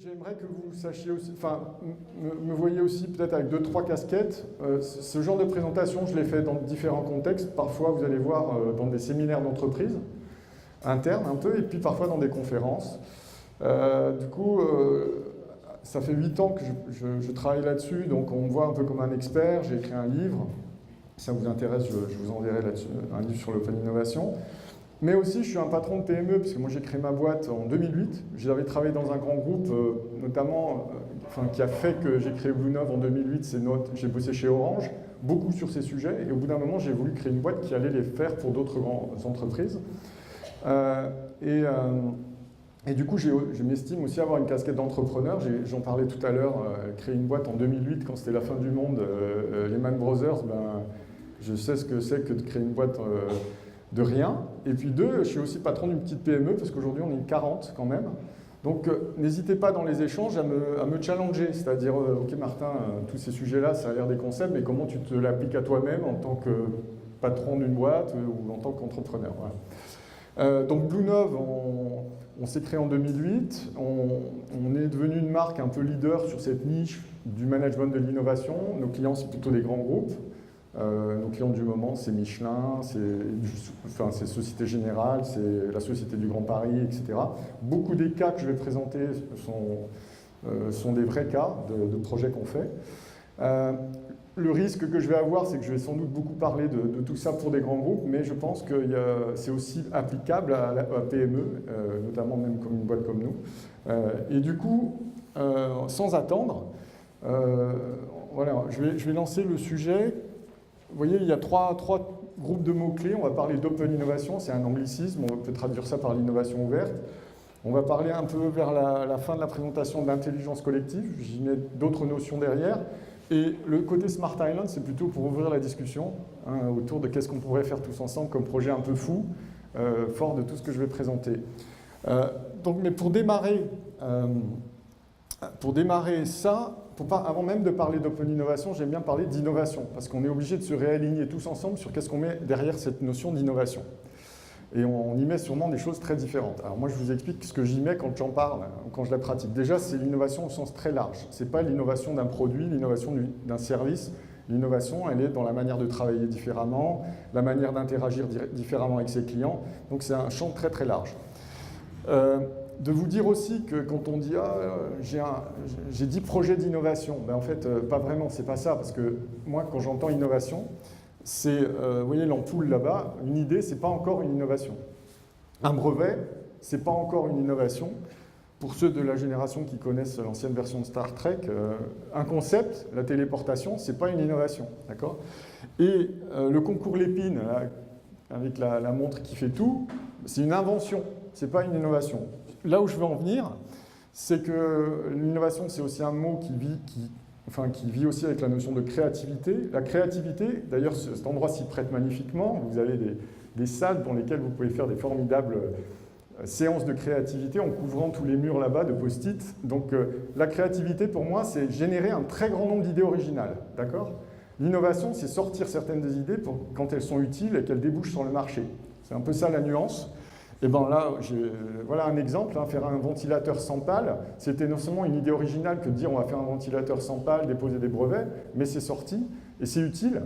J'aimerais que vous sachiez aussi, enfin, me voyez aussi peut-être avec 2-3 casquettes. Ce genre de présentation, je l'ai fait dans différents contextes. Parfois, vous allez voir dans des séminaires d'entreprise, internes un peu, et puis parfois dans des conférences. Du coup, ça fait 8 ans que je travaille là-dessus, donc on me voit un peu comme un expert. J'ai écrit un livre. Si ça vous intéresse, je vous enverrai là-dessus un livre sur l'open innovation. Mais aussi, je suis un patron de PME, parce que moi j'ai créé ma boîte en 2008. J'avais travaillé dans un grand groupe, notamment, qui a fait que j'ai créé Bluenov en 2008. J'ai bossé chez Orange, beaucoup sur ces sujets. Et au bout d'un moment, j'ai voulu créer une boîte qui allait les faire pour d'autres grandes entreprises. Et du coup, je m'estime aussi avoir une casquette d'entrepreneur. J'en parlais tout à l'heure, créer une boîte en 2008, quand c'était la fin du monde, Lehman Brothers, je sais ce que c'est que de créer une boîte de rien. Et puis deux, je suis aussi patron d'une petite PME, parce qu'aujourd'hui on est 40 quand même. Donc n'hésitez pas dans les échanges à me challenger, c'est-à-dire, ok Martin, tous ces sujets-là, ça a l'air des concepts, mais comment tu te l'appliques à toi-même en tant que patron d'une boîte ou en tant qu'entrepreneur. Voilà. Donc Bluenov, on s'est créé en 2008, on est devenu une marque un peu leader sur cette niche du management de l'innovation. Nos clients, c'est plutôt des grands groupes. Nos clients du moment, c'est Michelin, c'est Société Générale, c'est la Société du Grand Paris, etc. Beaucoup des cas que je vais présenter sont des vrais cas de projets qu'on fait. Le risque que je vais avoir, c'est que je vais sans doute beaucoup parler de tout ça pour des grands groupes, mais je pense que c'est aussi applicable à PME, notamment même comme une boîte comme nous. Et du coup, sans attendre, voilà, je vais lancer le sujet. Vous voyez, il y a trois groupes de mots-clés. On va parler d'open innovation, c'est un anglicisme, on peut traduire ça par l'innovation ouverte. On va parler un peu vers la fin de la présentation de l'intelligence collective, j'y mets d'autres notions derrière. Et le côté Smart Island, c'est plutôt pour ouvrir la discussion autour de qu'est-ce qu'on pourrait faire tous ensemble comme projet un peu fou, fort de tout ce que je vais présenter. Mais pour démarrer ça, avant même de parler d'open innovation, j'aime bien parler d'innovation, parce qu'on est obligé de se réaligner tous ensemble sur qu'est-ce qu'on met derrière cette notion d'innovation. Et on y met sûrement des choses très différentes. Alors moi, je vous explique ce que j'y mets quand j'en parle, quand je la pratique. Déjà, c'est l'innovation au sens très large. Ce n'est pas l'innovation d'un produit, l'innovation d'un service. L'innovation, elle est dans la manière de travailler différemment, la manière d'interagir différemment avec ses clients. Donc c'est un champ très très large. De vous dire aussi que quand on dit j'ai 10 projets d'innovation, en fait, pas vraiment, c'est pas ça. Parce que moi, quand j'entends innovation, c'est, vous voyez l'ampoule là-bas, une idée, c'est pas encore une innovation. Un brevet, c'est pas encore une innovation. Pour ceux de la génération qui connaissent l'ancienne version de Star Trek, un concept, la téléportation, c'est pas une innovation, d'accord? Et le concours Lépine, là, avec la montre qui fait tout, c'est une invention, c'est pas une innovation. Là où je veux en venir, c'est que l'innovation, c'est aussi un mot qui vit aussi avec la notion de créativité. La créativité, d'ailleurs, cet endroit s'y prête magnifiquement. Vous avez des salles dans lesquelles vous pouvez faire des formidables séances de créativité en couvrant tous les murs là-bas de post-it. Donc, la créativité, pour moi, c'est générer un très grand nombre d'idées originales. D'accord ? L'innovation, c'est sortir certaines des idées quand elles sont utiles et qu'elles débouchent sur le marché. C'est un peu ça la nuance. Et bien là, voilà un exemple, faire un ventilateur sans pales, c'était non seulement une idée originale que de dire on va faire un ventilateur sans pales, déposer des brevets, mais c'est sorti et c'est utile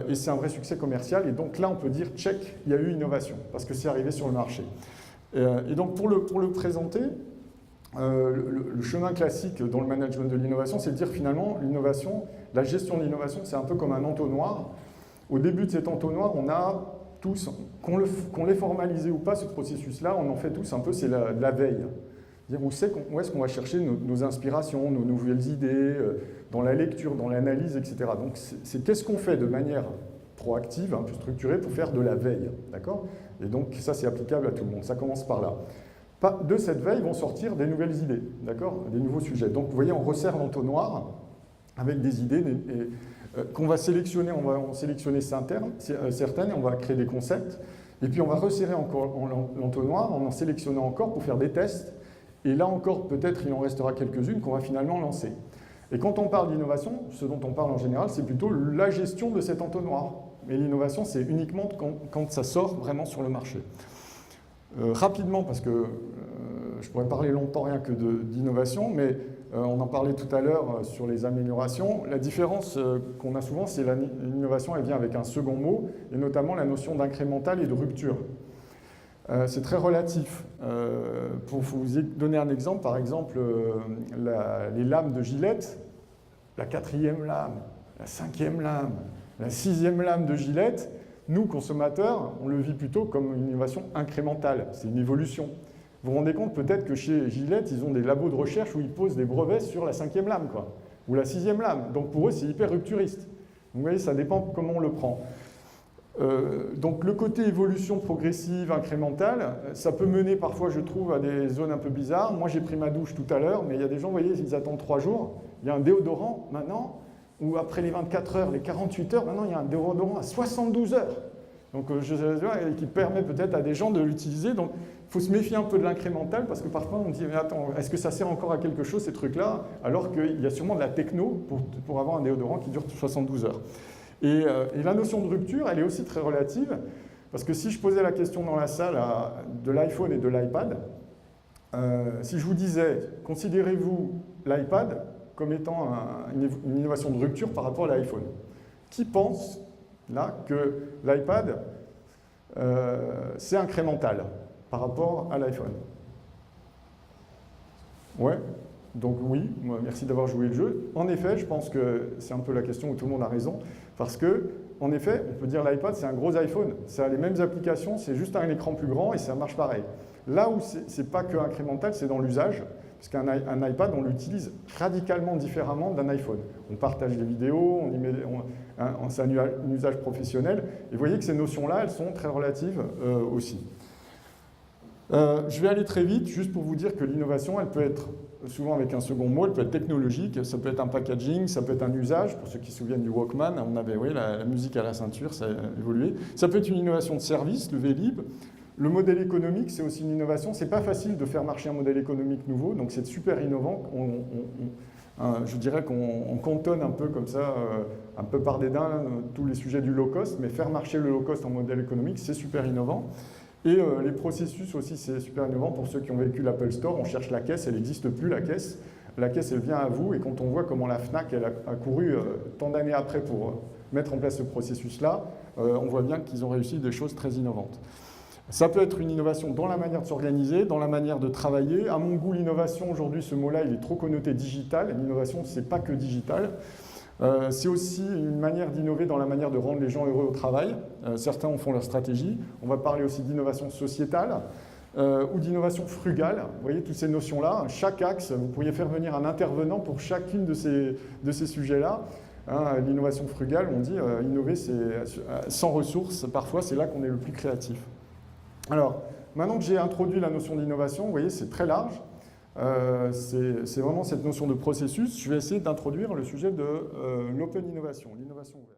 et c'est un vrai succès commercial. Et donc là, on peut dire check, il y a eu innovation parce que c'est arrivé sur le marché. Et donc pour le présenter, le chemin classique dans le management de l'innovation, c'est de dire finalement l'innovation, la gestion de l'innovation, c'est un peu comme un entonnoir. Au début de cet entonnoir, on a tous, qu'on l'ait formalisé ou pas, ce processus-là, on en fait tous un peu, c'est la veille. Où est-ce qu'on va chercher nos inspirations, nos nouvelles idées, dans la lecture, dans l'analyse, etc. Donc c'est qu'est-ce qu'on fait de manière proactive, un peu structurée, pour faire de la veille, d'accord? Et donc ça, c'est applicable à tout le monde, ça commence par là. De cette veille vont sortir des nouvelles idées, d'accord? Des nouveaux sujets. Donc vous voyez, on resserre l'entonnoir avec des idées qu'on va sélectionner, on va en sélectionner certaines et on va créer des concepts. Et puis on va resserrer encore l'entonnoir en sélectionnant encore pour faire des tests. Et là encore, peut-être il en restera quelques-unes qu'on va finalement lancer. Et quand on parle d'innovation, ce dont on parle en général, c'est plutôt la gestion de cet entonnoir. Mais l'innovation, c'est uniquement quand ça sort vraiment sur le marché. Rapidement, parce que je pourrais parler longtemps rien que d'innovation, mais on en parlait tout à l'heure sur les améliorations. La différence qu'on a souvent, c'est l'innovation, elle vient avec un second mot, et notamment la notion d'incrémental et de rupture. C'est très relatif. Pour vous donner un exemple, par exemple, les lames de Gillette, la 4e lame, la 5e lame, la 6e lame de Gillette, nous, consommateurs, on le vit plutôt comme une innovation incrémentale. C'est une évolution. Vous vous rendez compte peut-être que chez Gillette, ils ont des labos de recherche où ils posent des brevets sur la 5e lame, quoi, ou la 6e lame. Donc pour eux, c'est hyper rupturiste. Donc vous voyez, ça dépend comment on le prend. Donc le côté évolution progressive, incrémentale, ça peut mener parfois, je trouve, à des zones un peu bizarres. Moi, j'ai pris ma douche tout à l'heure, mais il y a des gens, vous voyez, ils attendent 3 jours. Il y a un déodorant maintenant, ou après les 24 heures, les 48 heures, maintenant, il y a un déodorant à 72 heures. Donc, qui permet peut-être à des gens de l'utiliser. Donc, il faut se méfier un peu de l'incrémental, parce que parfois, on dit, mais attends, est-ce que ça sert encore à quelque chose, ces trucs-là, alors qu'il y a sûrement de la techno pour avoir un déodorant qui dure 72 heures. Et la notion de rupture, elle est aussi très relative, parce que si je posais la question dans la salle de l'iPhone et de l'iPad, si je vous disais, considérez-vous l'iPad comme étant une innovation de rupture par rapport à l'iPhone? Qui pense, là, que l'iPad, c'est incrémental par rapport à l'iPhone? Ouais. Donc oui, merci d'avoir joué le jeu. En effet, je pense que c'est un peu la question où tout le monde a raison, parce que, en effet, on peut dire l'iPad, c'est un gros iPhone. Ça a les mêmes applications, c'est juste un écran plus grand et ça marche pareil. Là où c'est pas que incrémental, c'est dans l'usage, parce qu'un iPad, on l'utilise radicalement différemment d'un iPhone. On partage des vidéos, c'est un usage professionnel, et vous voyez que ces notions-là, elles sont très relatives aussi. Je vais aller très vite, juste pour vous dire que l'innovation, elle peut être souvent avec un second mot, elle peut être technologique, ça peut être un packaging, ça peut être un usage, pour ceux qui se souviennent du Walkman, on avait la musique à la ceinture, ça a évolué. Ça peut être une innovation de service, le Vélib. Le modèle économique, c'est aussi une innovation. C'est pas facile de faire marcher un modèle économique nouveau, donc c'est super innovant. Je dirais qu'on cantonne un peu comme ça, un peu par dédain, tous les sujets du low cost, mais faire marcher le low cost en modèle économique, c'est super innovant. Et les processus aussi, c'est super innovant. Pour ceux qui ont vécu l'Apple Store, on cherche la caisse, elle n'existe plus, la caisse. La caisse, elle vient à vous, et quand on voit comment la FNAC elle a couru tant d'années après pour mettre en place ce processus-là, on voit bien qu'ils ont réussi des choses très innovantes. Ça peut être une innovation dans la manière de s'organiser, dans la manière de travailler. À mon goût, l'innovation, aujourd'hui, ce mot-là, il est trop connoté digital. L'innovation, ce n'est pas que digital. C'est aussi une manière d'innover dans la manière de rendre les gens heureux au travail. Certains en font leur stratégie. On va parler aussi d'innovation sociétale ou d'innovation frugale. Vous voyez, toutes ces notions-là, chaque axe, vous pourriez faire venir un intervenant pour chacune de ces sujets-là. L'innovation frugale, on dit innover, c'est sans ressources. Parfois, c'est là qu'on est le plus créatif. Alors, maintenant que j'ai introduit la notion d'innovation, vous voyez, c'est très large. C'est vraiment cette notion de processus. Je vais essayer d'introduire le sujet de l'open innovation, l'innovation ouverte.